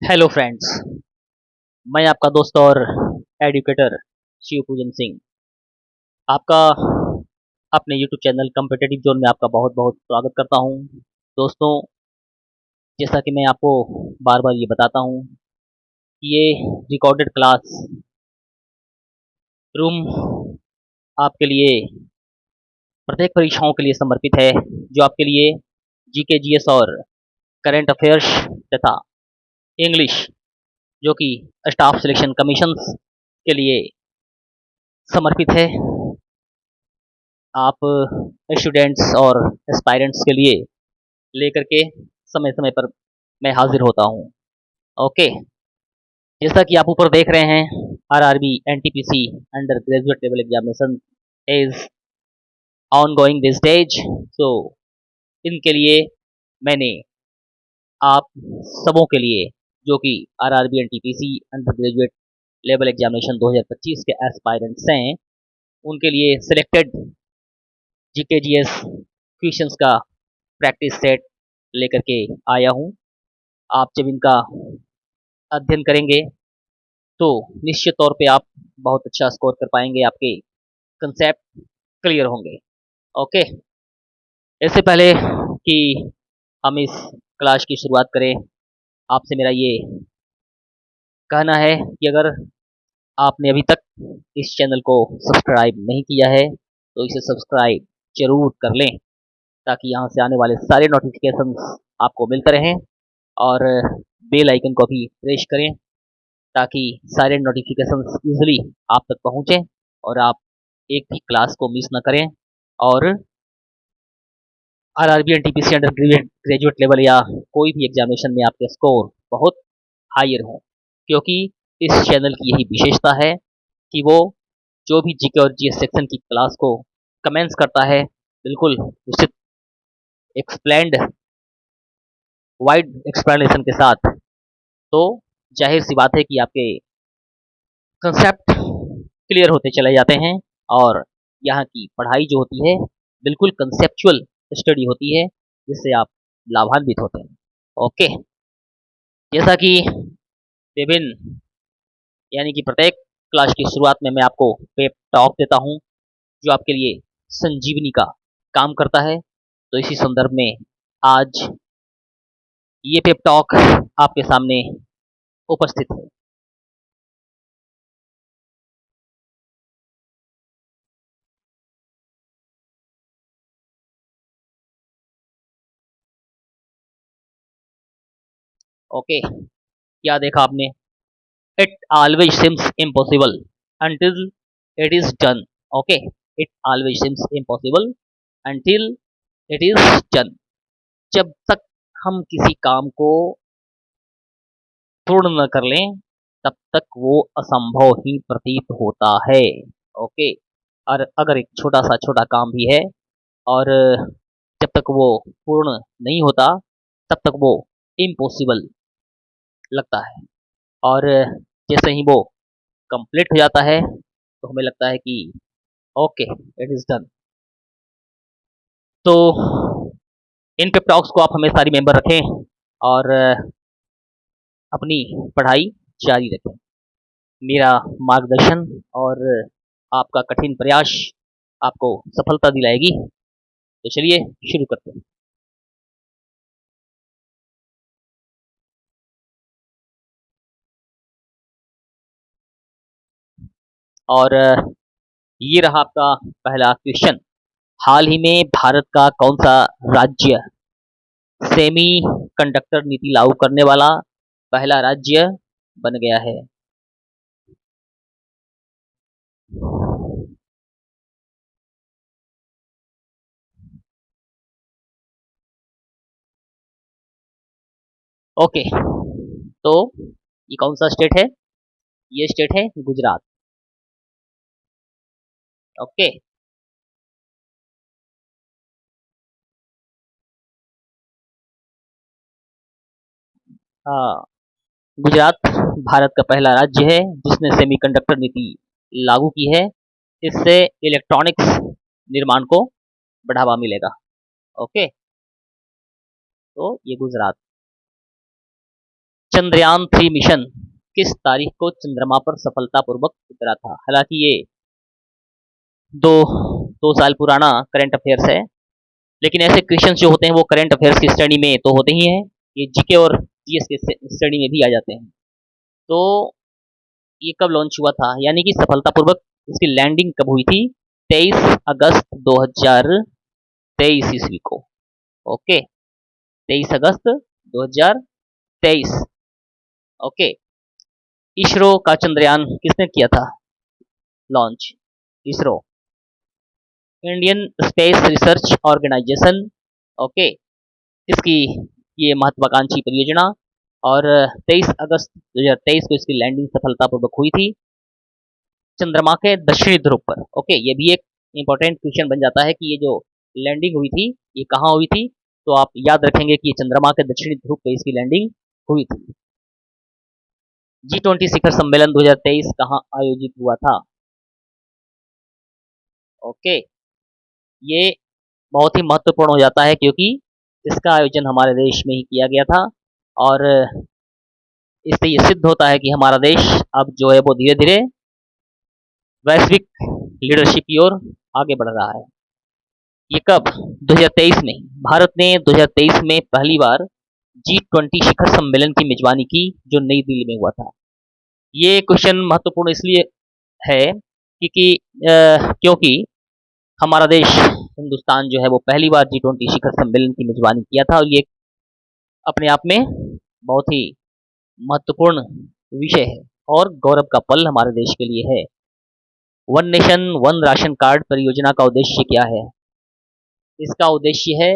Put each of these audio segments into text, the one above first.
Hello friends. मैं आपका दोस्त और एडुकेटर शिव पूजन सिंह आपका अपने यूट्यूब चैनल कम्पिटेटिव जोन में आपका बहुत बहुत स्वागत करता हूं। दोस्तों, जैसा कि मैं आपको बार बार ये बताता हूं कि ये रिकॉर्डेड क्लास रूम आपके लिए प्रत्येक परीक्षाओं के लिए समर्पित है, जो आपके लिए जीके जीएस और करंट अफेयर्स तथा इंग्लिश, जो कि स्टाफ सिलेक्शन कमीशंस के लिए समर्पित है। आप स्टूडेंट्स और एस्पायरेंट्स के लिए लेकर के समय समय पर मैं हाजिर होता हूँ। ओके, जैसा कि आप ऊपर देख रहे हैं, RRB NTPC undergraduate level examination is ongoing this stage. So इनके लिए मैंने आप सबों के लिए, जो कि RRB NTPC undergraduate level examination 2025 के एस्पायरेंट्स हैं, उनके लिए सिलेक्टेड जीके जीएस क्वेश्चंस का प्रैक्टिस सेट लेकर के आया हूँ। आप जब इनका अध्ययन करेंगे तो निश्चित तौर पे आप बहुत अच्छा स्कोर कर पाएंगे, आपके कंसेप्ट क्लियर होंगे। ओके, इससे पहले कि हम इस क्लास की शुरुआत करें, आपसे मेरा ये कहना है कि अगर आपने अभी तक इस चैनल को सब्सक्राइब नहीं किया है तो इसे सब्सक्राइब जरूर कर लें, ताकि यहाँ से आने वाले सारे नोटिफिकेशंस आपको मिलते रहें, और बेल आइकन को भी प्रेस करें ताकि सारे नोटिफिकेशंस ईजिली आप तक पहुँचें और आप एक भी क्लास को मिस ना करें, और RRB NTPC undergraduate level या कोई भी एग्जामिनेशन में आपके स्कोर बहुत हायर हों, क्योंकि इस चैनल की यही विशेषता है कि वो जो भी जीके और जीएस सेक्शन की क्लास को कमेंट्स करता है, बिल्कुल उचित एक्सप्लेंड वाइड एक्सप्लेनेशन के साथ, तो जाहिर सी बात है कि आपके कंसेप्ट क्लियर होते चले जाते हैं, और यहाँ की पढ़ाई जो होती है बिल्कुल कंसेप्चुअल स्टडी होती है, जिससे आप लाभान्वित होते हैं। ओके, जैसा कि विभिन्न यानी कि प्रत्येक क्लास की शुरुआत में मैं आपको पेप टॉक देता हूँ, जो आपके लिए संजीवनी का काम करता है, तो इसी संदर्भ में आज ये पेप टॉक आपके सामने उपस्थित है। ओके, क्या देखा आपने? It always seems impossible until it is done. Okay, it always seems impossible until it is done. जब तक हम किसी काम को पूर्ण न कर लें, तब तक वो असंभव ही प्रतीत होता है। ओके, और अगर एक छोटा काम भी है और जब तक वो पूर्ण नहीं होता, तब तक वो इम्पॉसिबल लगता है, और जैसे ही वो कंप्लीट हो जाता है तो हमें लगता है कि ओके, इट इज डन। तो इन पेप टॉक्स को आप हमेशा रिमेंबर रखें और अपनी पढ़ाई जारी रखें। मेरा मार्गदर्शन और आपका कठिन प्रयास आपको सफलता दिलाएगी। तो चलिए शुरू करते हैं। और ये रहा आपका पहला क्वेश्चन। हाल ही में भारत का कौन सा राज्य सेमी कंडक्टर नीति लागू करने वाला पहला राज्य बन गया है? ओके, तो ये कौन सा स्टेट है? ये स्टेट है गुजरात। ओके, हाँ, गुजरात भारत का पहला राज्य है जिसने सेमीकंडक्टर नीति लागू की है। इससे इलेक्ट्रॉनिक्स निर्माण को बढ़ावा मिलेगा। ओके, तो ये गुजरात। चंद्रयान 3 मिशन किस तारीख को चंद्रमा पर सफलतापूर्वक उतरा था? हालांकि ये दो दो साल पुराना करंट अफेयर्स है, लेकिन ऐसे क्वेश्चंस जो होते हैं वो करंट अफेयर्स की स्टडी में तो होते ही हैं, ये जीके और जीएस के स्टडी में भी आ जाते हैं। तो ये कब लॉन्च हुआ था, यानी कि सफलतापूर्वक इसकी लैंडिंग कब हुई थी? 23 अगस्त 2023 ईस्वी को। ओके, 23 अगस्त 2023। ओके, इसरो का चंद्रयान किसने किया था launch? ISRO, Indian Space Research Organisation. Okay, इसकी ये महत्वाकांक्षी परियोजना, और 23 अगस्त 2023 को इसकी लैंडिंग सफलतापूर्वक हुई थी चंद्रमा के दक्षिणी ध्रुव पर। ओके, ये भी एक इंपॉर्टेंट क्वेश्चन बन जाता है कि ये जो लैंडिंग हुई थी ये कहाँ हुई थी, तो आप याद रखेंगे कि चंद्रमा के दक्षिणी ध्रुव पे इसकी लैंडिंग हुई थी। G20 शिखर सम्मेलन 2023 कहाँ आयोजित हुआ था? ओके, ये बहुत ही महत्वपूर्ण हो जाता है क्योंकि इसका आयोजन हमारे देश में ही किया गया था, और इससे ये सिद्ध होता है कि हमारा देश अब जो है वो धीरे धीरे वैश्विक लीडरशिप की ओर आगे बढ़ रहा है। ये कब? 2023 में भारत ने 2023 में पहली बार G20 शिखर सम्मेलन की मेजबानी की, जो नई दिल्ली में हुआ था। ये क्वेश्चन महत्वपूर्ण इसलिए है क्योंकि हमारा देश हिंदुस्तान जो है वो पहली बार G20 शिखर सम्मेलन की मेजबानी किया था, और ये अपने आप में बहुत ही महत्वपूर्ण विषय है और गौरव का पल हमारे देश के लिए है। One nation one ration card परियोजना का उद्देश्य क्या है? इसका उद्देश्य है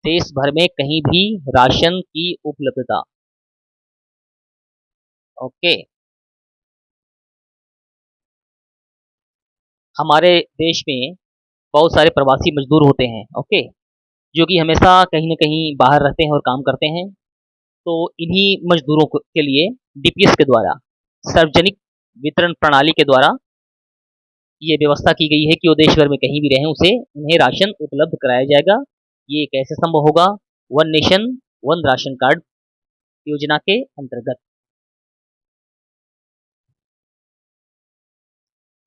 देश भर में कहीं भी राशन की उपलब्धता। ओके, हमारे देश में बहुत सारे प्रवासी मजदूर होते हैं, ओके, जो कि हमेशा कहीं न कहीं बाहर रहते हैं और काम करते हैं। तो इन्हीं मजदूरों के लिए डीपीएस के द्वारा, सार्वजनिक वितरण प्रणाली के द्वारा ये व्यवस्था की गई है कि वो देश भर में कहीं भी रहें उसे उन्हें राशन उपलब्ध कराया जाएगा। ये कैसे संभव होगा? One nation one ration card योजना के अंतर्गत।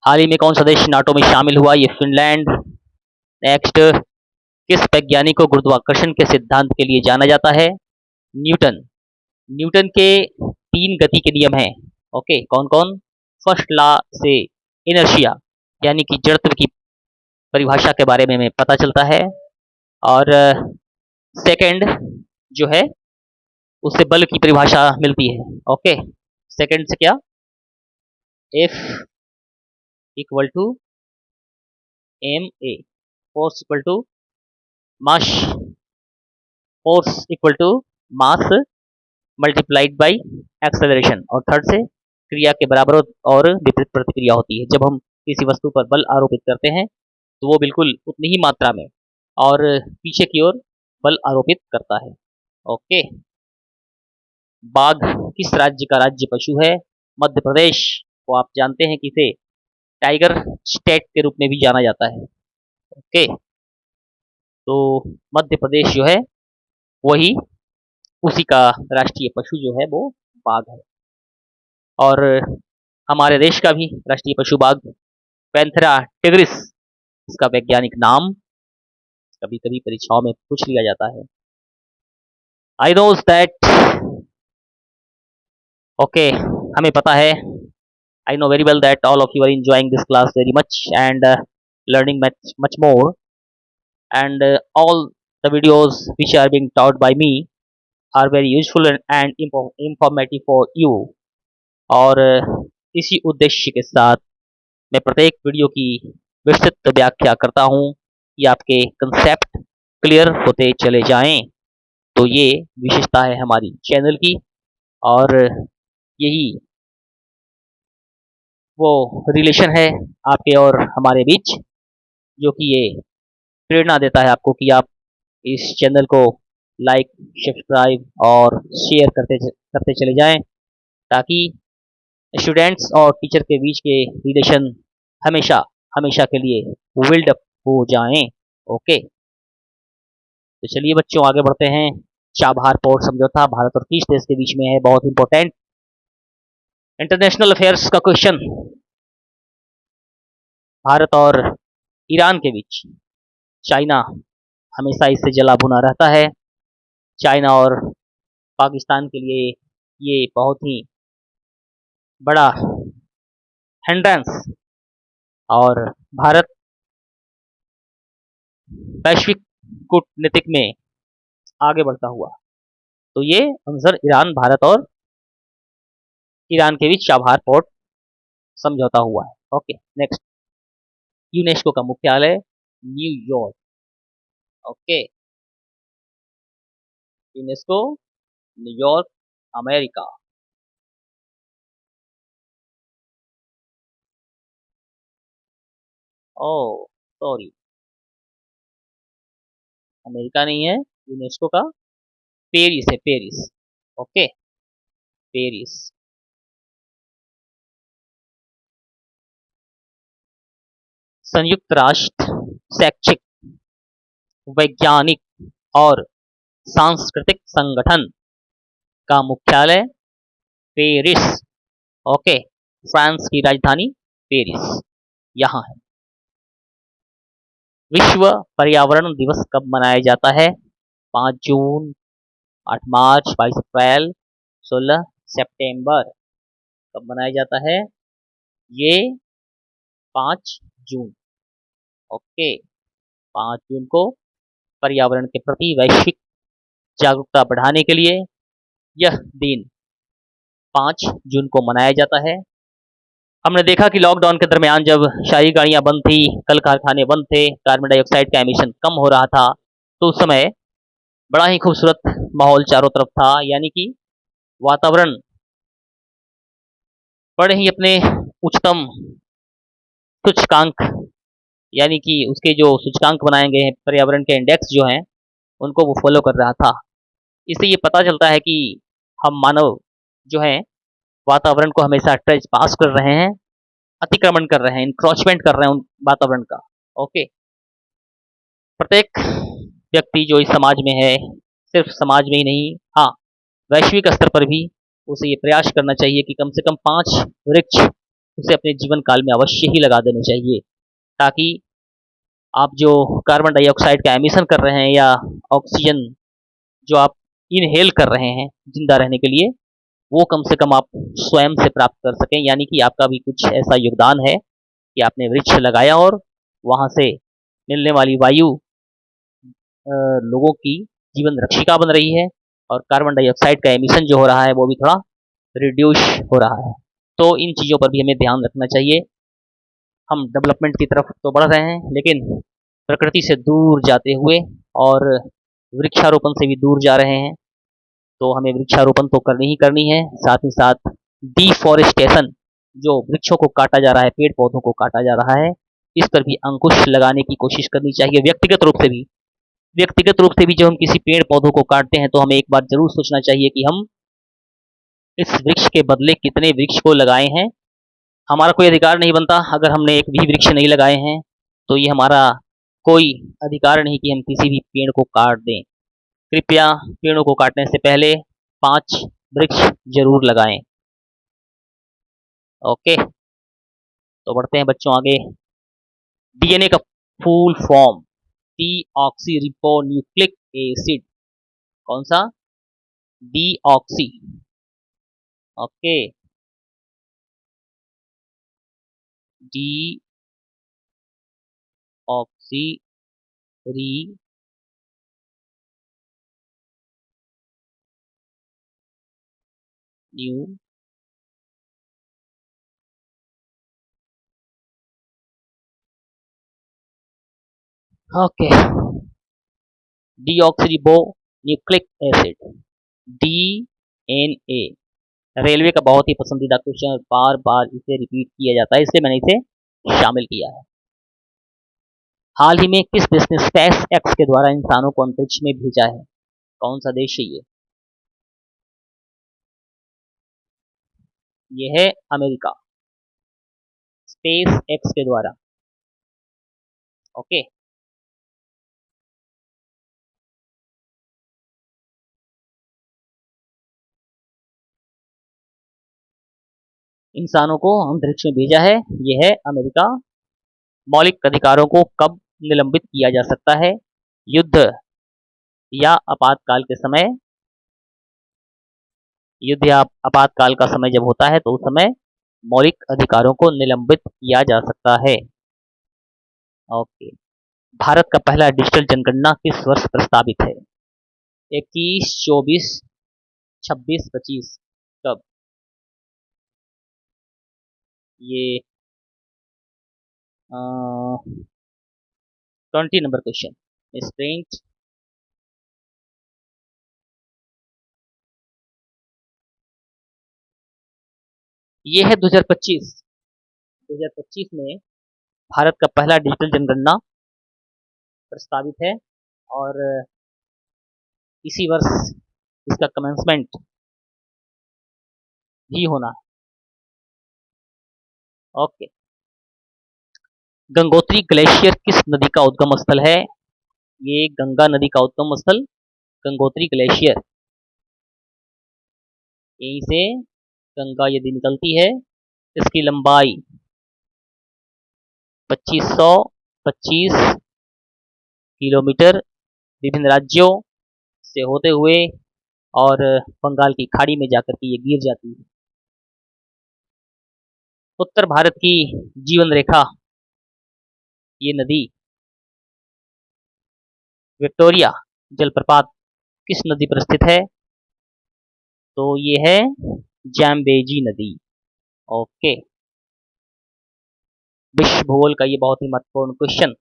हाल ही में कौन सा देश नाटो में शामिल हुआ? ये फिनलैंड। नेक्स्ट, किस वैज्ञानिक को गुरुत्वाकर्षण के सिद्धांत के लिए जाना जाता है? न्यूटन। न्यूटन के 3 गति के नियम हैं। ओके, कौन कौन? फर्स्ट लॉ से इनर्शिया यानी कि जड़त्व की परिभाषा के बारे में हमें पता चलता है, और सेकंड जो है उससे बल की परिभाषा मिलती है। ओके, सेकंड से क्या? F equal to ma, force equal to mass, force equal to mass multiplied by acceleration, और थर्ड से क्रिया के बराबर और विपरीत प्रतिक्रिया होती है। जब हम किसी वस्तु पर बल आरोपित करते हैं तो वो बिल्कुल उतनी ही मात्रा में और पीछे की ओर बल आरोपित करता है। ओके, बाघ किस राज्य का राज्य पशु है? मध्य प्रदेश को आप जानते हैं कि इसे टाइगर स्टेट के रूप में भी जाना जाता है। ओके, तो मध्य प्रदेश जो है वही उसी का राष्ट्रीय पशु जो है वो बाघ है, और हमारे देश का भी राष्ट्रीय पशु बाघ पैंथेरा टिग्रिस, इसका वैज्ञानिक नाम कभी कभी परीक्षाओं में पूछ लिया जाता है। आई नोज दैट, ओके, हमें पता है, I know very well that all of you are enjoying this class very much and learning much more, and all the videos which are being taught by me are very useful and informative for you। और इसी उद्देश्य के साथ मैं प्रत्येक video की विस्तृत व्याख्या करता हूँ कि आपके कंसेप्ट क्लियर होते चले जाएं। तो ये विशेषता है हमारी चैनल की, और यही वो रिलेशन है आपके और हमारे बीच, जो कि ये प्रेरणा देता है आपको कि आप इस चैनल को लाइक, सब्सक्राइब और शेयर करते चले जाएं, ताकि स्टूडेंट्स और टीचर के बीच के रिलेशन हमेशा हमेशा के लिए बिल्ड अप हो जाएं। ओके, तो चलिए बच्चों आगे बढ़ते हैं। चाबहार पोर्ट समझौता भारत और किस देश के बीच में है, बहुत इंपॉर्टेंट इंटरनेशनल अफेयर्स का क्वेश्चन। भारत और ईरान के बीच, चाइना हमेशा इससे जला भुना रहता है। चाइना और पाकिस्तान के लिए ये बहुत ही बड़ा हिंड्रेंस, और भारत वैश्विक कूटनीतिक में आगे बढ़ता हुआ। तो ये अंसर ईरान, भारत और ईरान के बीच चाबहार पोर्ट समझौता हुआ है। ओके, नेक्स्ट, यूनेस्को का मुख्यालय New York. Okay, UNESCO New York, America. Oh sorry, America नहीं है, यूनेस्को का पेरिस है, पेरिस। Okay, Paris. संयुक्त राष्ट्र शैक्षिक, वैज्ञानिक और सांस्कृतिक संगठन का मुख्यालय पेरिस। ओके, फ्रांस की राजधानी पेरिस यहाँ है। विश्व पर्यावरण दिवस कब मनाया जाता है? 5 जून, 8 मार्च, 22 अप्रैल, 16 सितंबर। कब मनाया जाता है? ये 5 जून। ओके, 5 जून को पर्यावरण के प्रति वैश्विक जागरूकता बढ़ाने के लिए यह दिन 5 जून को मनाया जाता है। हमने देखा कि लॉकडाउन के दरमियान जब सारी गाड़ियां बंद थी, कल कारखाने बंद थे, कार्बन डाइऑक्साइड का एमिशन कम हो रहा था, तो उस समय बड़ा ही खूबसूरत माहौल चारों तरफ था, यानी कि वातावरण बड़े ही अपने उच्चतम सूचकांक, यानी कि उसके जो सूचकांक बनाए गए हैं, पर्यावरण के इंडेक्स जो हैं, उनको वो फॉलो कर रहा था। इससे ये पता चलता है कि हम मानव जो हैं वातावरण को हमेशा टच पास कर रहे हैं, अतिक्रमण कर रहे हैं, इंक्रोचमेंट कर रहे हैं उन वातावरण का। ओके, प्रत्येक व्यक्ति जो इस समाज में है, सिर्फ समाज में ही नहीं, हाँ, वैश्विक स्तर पर भी उसे ये प्रयास करना चाहिए कि कम से कम 5 वृक्ष उसे अपने जीवन काल में अवश्य ही लगा देने चाहिए, ताकि आप जो कार्बन डाइऑक्साइड का एमिशन कर रहे हैं या ऑक्सीजन जो आप इनहेल कर रहे हैं जिंदा रहने के लिए, वो कम से कम आप स्वयं से प्राप्त कर सकें, यानी कि आपका भी कुछ ऐसा योगदान है कि आपने वृक्ष लगाया और वहाँ से मिलने वाली वायु लोगों की जीवन रक्षिका बन रही है, और कार्बन डाइऑक्साइड का एमिशन जो हो रहा है वो भी थोड़ा रिड्यूस हो रहा है। तो इन चीज़ों पर भी हमें ध्यान रखना चाहिए। हम डेवलपमेंट की तरफ तो बढ़ रहे हैं, लेकिन प्रकृति से दूर जाते हुए और वृक्षारोपण से भी दूर जा रहे हैं। तो हमें वृक्षारोपण तो करनी ही करनी है, साथ ही साथ डिफॉरेस्टेशन, जो वृक्षों को काटा जा रहा है, पेड़ पौधों को काटा जा रहा है, इस पर भी अंकुश लगाने की कोशिश करनी चाहिए। व्यक्तिगत रूप से भी जब हम किसी पेड़ पौधों को काटते हैं तो हमें एक बार जरूर सोचना चाहिए कि हम इस वृक्ष के बदले कितने वृक्ष को लगाए हैं। हमारा कोई अधिकार नहीं बनता अगर हमने एक भी वृक्ष नहीं लगाए हैं, तो ये हमारा कोई अधिकार नहीं कि हम किसी भी पेड़ को काट दें। कृपया पेड़ों को काटने से पहले 5 वृक्ष जरूर लगाएं। ओके, तो बढ़ते हैं बच्चों आगे। डीएनए का फुल फॉर्म डीऑक्सीरिबोन्यूक्लिक एसिड। कौन सा? Deoxy. Okay, deoxy ri new okay, deoxyribo nucleic acid, DNA. Railway का बहुत ही पसंदीदा क्वेश्चन, बार बार इसे रिपीट किया जाता है, इसलिए मैंने इसे शामिल किया है। हाल ही में किस देश ने स्पेस एक्स के द्वारा इंसानों को अंतरिक्ष में भेजा है? कौन सा देश है ये? ये है अमेरिका, स्पेस एक्स के द्वारा। ओके, इंसानों को अंतरिक्ष में भेजा है, ये है अमेरिका। मौलिक अधिकारों को कब निलंबित किया जा सकता है? युद्ध या आपातकाल के समय। युद्ध या आपातकाल का समय जब होता है तो उस समय मौलिक अधिकारों को निलंबित किया जा सकता है। ओके। भारत का पहला डिजिटल जनगणना किस वर्ष प्रस्तावित है? 21, 24, 26, 25। कब? ये 20 नंबर क्वेश्चन। स्प्रिंट। ये है 2025। 2025 में भारत का पहला डिजिटल जनगणना प्रस्तावित है और इसी वर्ष इसका कमेंसमेंट भी होना है। ओके। गंगोत्री ग्लेशियर किस नदी का उद्गम स्थल है? ये गंगा नदी का उद्गम स्थल गंगोत्री ग्लेशियर। यहीं से गंगा यदि निकलती है, इसकी लंबाई 2525 किलोमीटर विभिन्न राज्यों से होते हुए और बंगाल की खाड़ी में जाकर के ये गिर जाती है। उत्तर भारत की जीवन रेखा, ये नदी विक्टोरिया जलप्रपात किस नदी पर स्थित है? तो ये है जैम्बेजी नदी। ओके। विश्व भूगोल का ये बहुत ही महत्वपूर्ण क्वेश्चन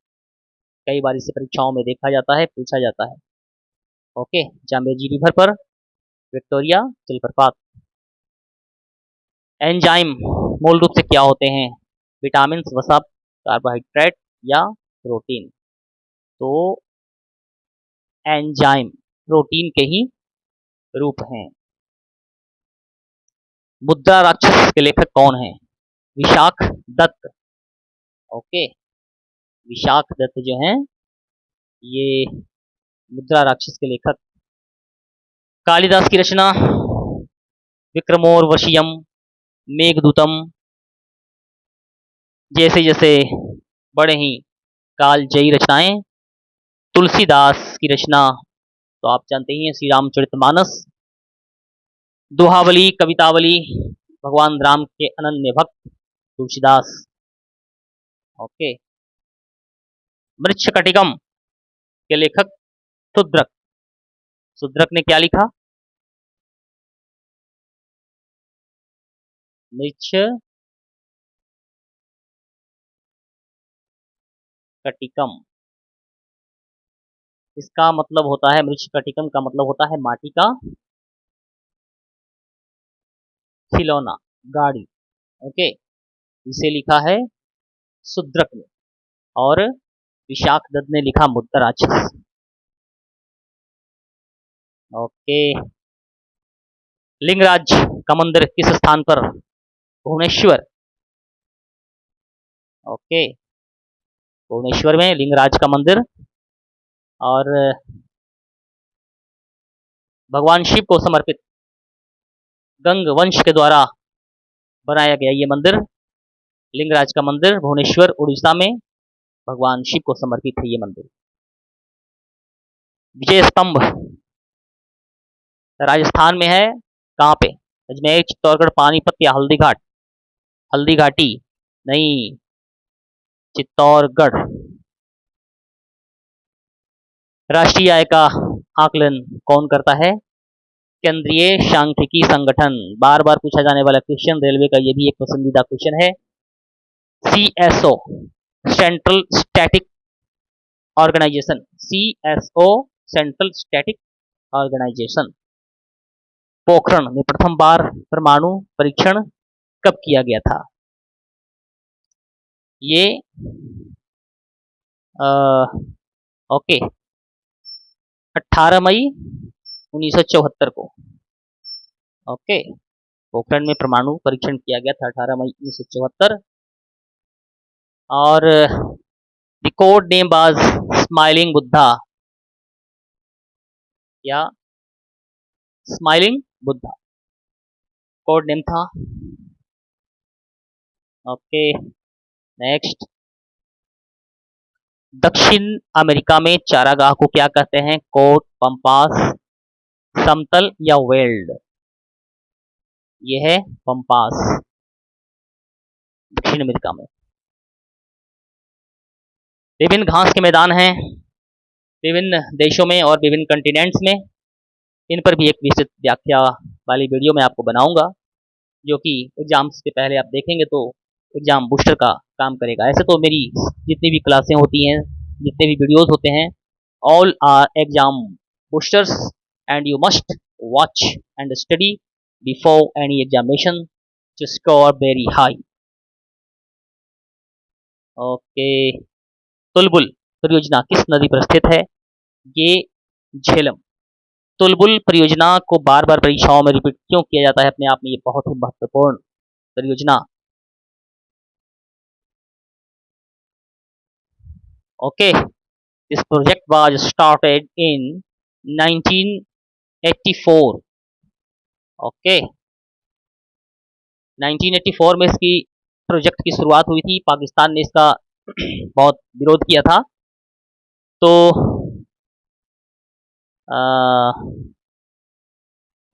कई बार इसे परीक्षाओं में देखा जाता है, पूछा जाता है। ओके। जैम्बेजी रिवर पर विक्टोरिया जलप्रपात। एंजाइम मूल रूप से क्या होते हैं? विटामिन, वसा, कार्बोहाइड्रेट या प्रोटीन? तो एंजाइम प्रोटीन के ही रूप हैं। मुद्रा राक्षस के लेखक कौन है? विशाख दत्त। ओके। विशाख दत्त जो हैं ये मुद्रा राक्षस के लेखक। कालिदास की रचना विक्रमोर्वशीयम, मेघदूतम जैसे जैसे बड़े ही कालजयी रचनाएं। तुलसीदास की रचना तो आप जानते ही हैं, श्री रामचरितमानस। दोहावली, कवितावली, भगवान राम के अनन्य भक्त तुलसीदास। ओके। मृच्छकटिकम के लेखक शुद्रक। शुद्रक ने क्या लिखा? मृच्छकटिकम। इसका मतलब होता है, मृच्छकटिकम का मतलब होता है माटी का खिलौना, गाड़ी। ओके। इसे लिखा है शुद्रक ने और विशाख दत्त ने लिखा मुद्रा राक्षस। ओके। लिंगराज का मंदिर किस स्थान पर? भुवनेश्वर। ओके। भुवनेश्वर में लिंगराज का मंदिर। और भगवान शिव को समर्पित गंग वंश के द्वारा बनाया गया ये मंदिर, लिंगराज का मंदिर भुवनेश्वर उड़ीसा में भगवान शिव को समर्पित है ये मंदिर। विजय स्तंभ राजस्थान में है, कहाँ पे? अजमेर, चित्तौड़गढ़, पानीपत या हल्दी घाट? हल्दी घाटी नहीं, चित्तौड़गढ़। राष्ट्रीय आय का आकलन कौन करता है? केंद्रीय सांख्यिकी संगठन। बार बार पूछा जाने वाला क्वेश्चन, रेलवे का ये भी एक पसंदीदा क्वेश्चन है। CSO central static organisation. CSO central static organisation. Pokhran में प्रथम बार परमाणु परीक्षण कब किया गया था? ये ओके 18 मई 1974 को। ओके। पोखरण में परमाणु परीक्षण किया गया था 18 मई 1974। और the code name was smiling Buddha या स्माइलिंग बुद्धा कोड नेम था। Okay, next. दक्षिण अमेरिका में चारागाह को क्या कहते हैं? कोट, पंपास, समतल या वेल्ड? ये है पंपास, दक्षिण अमेरिका में। विभिन्न घास के मैदान हैं विभिन्न देशों में और विभिन्न कंटिनेंट्स में। इन पर भी एक विस्तृत व्याख्या वाली वीडियो मैं आपको बनाऊंगा, जो कि एग्जाम्स के पहले आप देखेंगे तो एग्जाम बूस्टर का काम करेगा। ऐसे तो मेरी जितनी भी क्लासें होती हैं, जितने भी वीडियोस होते हैं, all are exam boosters and you must watch and study before any examination to score very high. Okay, Tulbul परियोजना किस नदी पर स्थित है? ये झेलम। तुलबुल परियोजना को बार बार परीक्षाओं में रिपीट क्यों किया जाता है? अपने आप में ये बहुत ही महत्वपूर्ण परियोजना। Okay, this project was started in 1984। Okay, 1984 में इसकी प्रोजेक्ट की शुरुआत हुई थी। पाकिस्तान ने इसका बहुत विरोध किया था। तो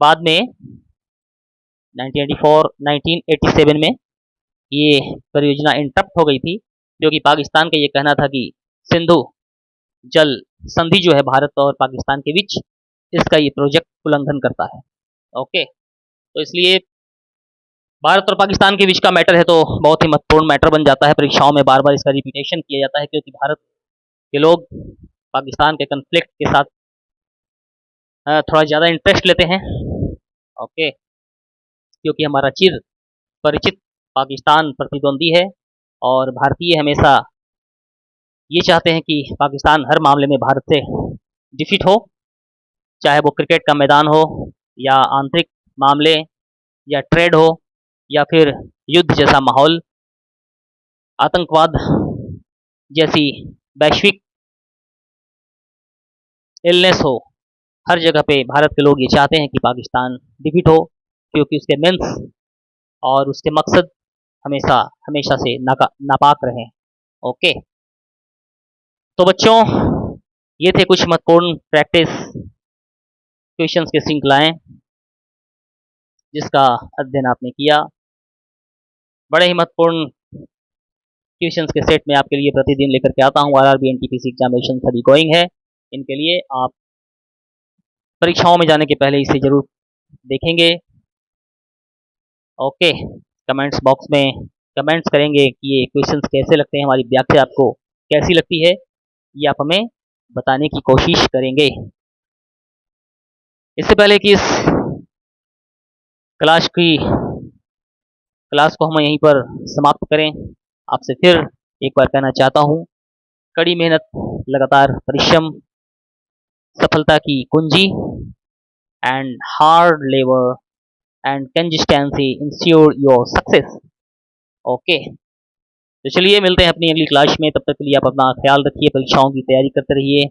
बाद में 1987 में ये परियोजना इंटरप्ट हो गई थी, क्योंकि पाकिस्तान का ये कहना था कि सिंधु जल संधि जो है भारत और पाकिस्तान के बीच, इसका ये प्रोजेक्ट उल्लंघन करता है। ओके, तो इसलिए भारत और पाकिस्तान के बीच का मैटर है तो बहुत ही महत्वपूर्ण मैटर बन जाता है। परीक्षाओं में बार बार इसका रिपीटेशन किया जाता है, क्योंकि भारत के लोग पाकिस्तान के कन्फ्लिक्ट के साथ थोड़ा ज़्यादा इंटरेस्ट लेते हैं। ओके, क्योंकि हमारा चिर परिचित पाकिस्तान प्रतिद्वंदी है और भारतीय हमेशा ये चाहते हैं कि पाकिस्तान हर मामले में भारत से डिफीट हो, चाहे वो क्रिकेट का मैदान हो या आंतरिक मामले या ट्रेड हो या फिर युद्ध जैसा माहौल, आतंकवाद जैसी वैश्विक इलनेस हो। हर जगह पे भारत के लोग ये चाहते हैं कि पाकिस्तान डिफीट हो, क्योंकि उसके मीन्स और उसके मकसद हमेशा हमेशा से नापाक रहे। ओके, तो बच्चों ये थे कुछ महत्वपूर्ण प्रैक्टिस क्वेश्चंस के श्रृंखलाएं जिसका अध्ययन आपने किया। बड़े ही महत्वपूर्ण क्वेश्चंस के सेट में आपके लिए प्रतिदिन लेकर के आता हूँ। आरआरबी एनटीपीसी एग्जामिनेशन सभी गोइंग है, इनके लिए आप परीक्षाओं में जाने के पहले इसे जरूर देखेंगे। ओके, कमेंट्स बॉक्स में कमेंट्स करेंगे कि ये क्वेश्चंस कैसे लगते हैं, हमारी व्याख्या आपको कैसी लगती है, ये आप हमें बताने की कोशिश करेंगे। इससे पहले कि इस क्लास को हम यहीं पर समाप्त करें, आपसे फिर एक बार कहना चाहता हूँ, कड़ी मेहनत, लगातार परिश्रम सफलता की कुंजी, and hard labour and consistency ensure your success. Okay, तो चलिए मिलते हैं अपनी अगली क्लास में। तब तक के लिए आप अपना ख्याल रखिए, परीक्षाओं की तैयारी करते रहिए,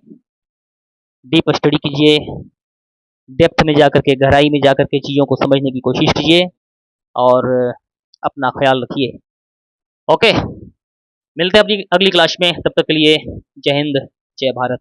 डीप स्टडी कीजिए, डेप्थ में जाकर के, गहराई में जाकर के चीज़ों को समझने की कोशिश कीजिए और अपना ख्याल रखिए। ओके, मिलते हैं अपनी अगली क्लास में। तब तक के लिए जय हिंद, जय भारत।